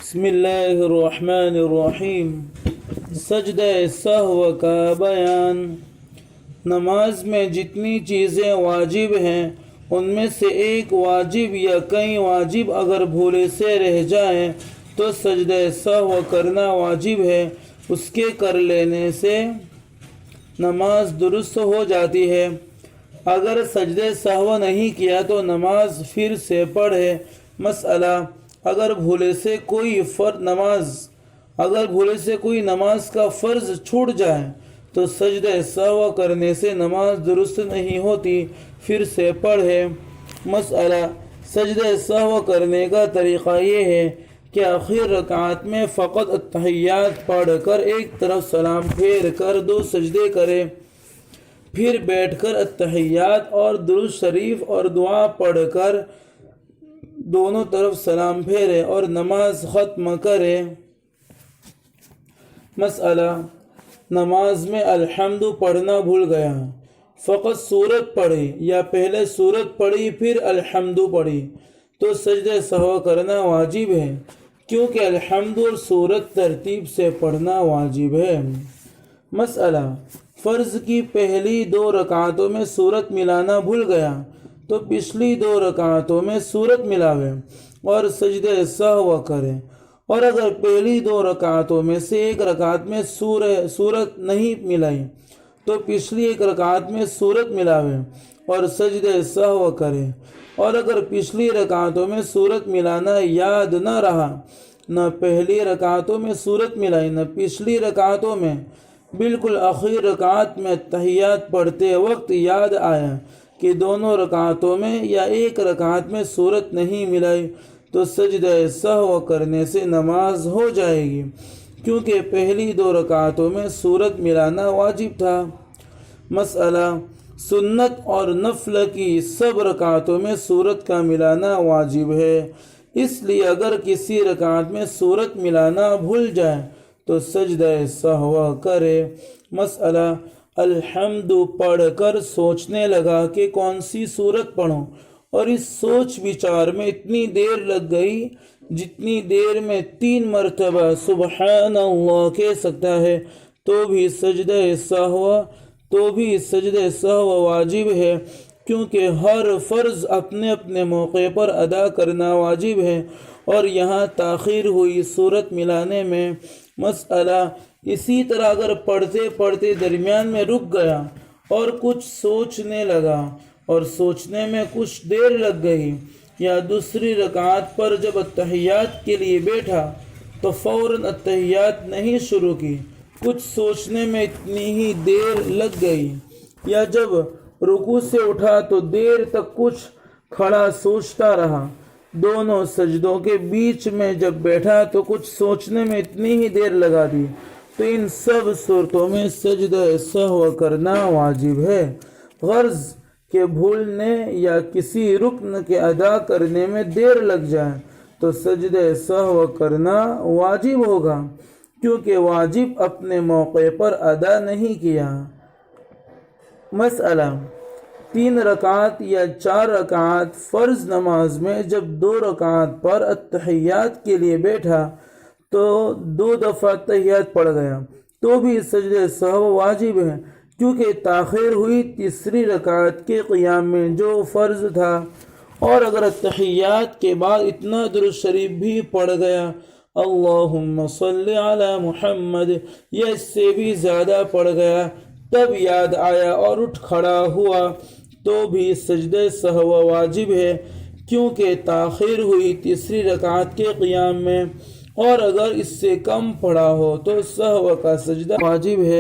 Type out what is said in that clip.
بسم اللہ الرحمن الرحیم۔ سجدہ سہو کا بیان۔ نماز میں جتنی چیزیں واجب ہیں ان میں سے ایک واجب یا کئی واجب اگر بھولے سے رہ جائیں تو سجدہ سہو کرنا واجب ہے۔ اس کے کر لینے سے نماز درست ہو جاتی ہے۔ اگر سجدہ سہو نہیں کیا تو نماز پھر سے پڑھے۔ مسئلہ: اگر بھولے سے کوئی نماز کا فرض چھوٹ جائے تو سجدہ سہو کرنے سے نماز درست نہیں ہوتی، پھر سے پڑھے۔ مسئلہ: سجدہ سہو کرنے کا طریقہ یہ ہے کہ آخر رکعت میں فقط اتحیات پڑھ کر ایک طرف سلام پھیر کر 2 سجدے کرے، پھر بیٹھ کر اتحیات اور درود شریف اور دعا پڑھ کر دونوں طرف سلام پھیرے اور نماز ختم کرے۔ مسئلہ: نماز میں الحمد پڑھنا بھول گیا، فقط سورت پڑھی یا پہلے سورت پڑھی پھر الحمد پڑھی تو سجدہ سہو کرنا واجب ہے، کیونکہ الحمد اور سورت ترتیب سے پڑھنا واجب ہے۔ مسئلہ: فرض کی پہلی 2 رکعتوں میں سورت ملانا بھول گیا تو پچھلی 2 رکعتوں میں سورت ملاوے اور سجدہ سہو کرے، اور اگر پہلی 2 رکعتوں میں سے ایک رکعت میں سورت نہیں ملائی تو پچھلی 1 رکعت میں سورت ملاوے اور سجدہ سہو کرے، اور اگر پچھلی رکعتوں میں سورت ملانا یاد نہ رہا، نہ پہلی رکعتوں میں سورت ملائی نہ پچھلی رکعتوں میں، بالکل آخری رکعت میں تحیات پڑھتے وقت یاد آیا کہ دونوں رکعتوں میں یا ایک رکعت میں سورت نہیں ملائی تو سجدہ سہو کرنے سے نماز ہو جائے گی، کیونکہ پہلی 2 رکعتوں میں سورت ملانا واجب تھا۔ مسئلہ: سنت اور نفل کی سب رکعتوں میں سورت کا ملانا واجب ہے، اس لیے اگر کسی رکعت میں سورت ملانا بھول جائے تو سجدہ سہو کرے۔ مسئلہ: الحمد پڑھ کر سوچنے لگا کہ کون سی سورت پڑھوں، اور اس سوچ بچار میں اتنی دیر لگ گئی جتنی دیر میں 3 مرتبہ سبحان اللہ کہہ سکتا ہے تو بھی سجدہ سہو واجب ہے، کیونکہ ہر فرض اپنے اپنے موقع پر ادا کرنا واجب ہے اور یہاں تاخیر ہوئی سورت ملانے میں۔ مسئلہ: اسی طرح اگر پڑھتے پڑھتے درمیان میں رک گیا اور کچھ سوچنے لگا اور سوچنے میں کچھ دیر لگ گئی، یا دوسری رکعت پر جب اتحیات کے لیے بیٹھا تو فوراً اتحیات نہیں شروع کی، کچھ سوچنے میں اتنی ہی دیر لگ گئی، یا جب رکوع سے اٹھا تو دیر تک کچھ کھڑا سوچتا رہا، دونوں سجدوں کے بیچ میں جب بیٹھا تو کچھ سوچنے میں اتنی ہی دیر لگا دی، تو ان سب صورتوں میں سجدہ سہو کرنا واجب ہے۔ غرض کہ بھولنے یا کسی رکن کے ادا کرنے میں دیر لگ جائے تو سجدہ سہو کرنا واجب ہوگا، کیونکہ واجب اپنے موقع پر ادا نہیں کیا۔ مسئلہ: 3 رکعت یا 4 رکعت فرض نماز میں جب 2 رکعت پر اتحیات کے لیے بیٹھا تو 2 دفعہ اتحیات پڑھ گیا تو بھی سجدہ سہو واجب ہے، کیونکہ تاخیر ہوئی تیسری رکعت کے قیام میں جو فرض تھا، اور اگر اتحیات کے بعد اتنا درود شریف بھی پڑھ گیا اللہم صلی علی محمد یا اس سے بھی زیادہ پڑھ گیا، تب یاد آیا اور اٹھ کھڑا ہوا تو بھی سجدہ سہو واجب ہے، کیونکہ تاخیر ہوئی تیسری رکعت کے قیام میں، اور اگر اس سے کم پڑھا ہو تو سہو کا سجدہ واجب ہے۔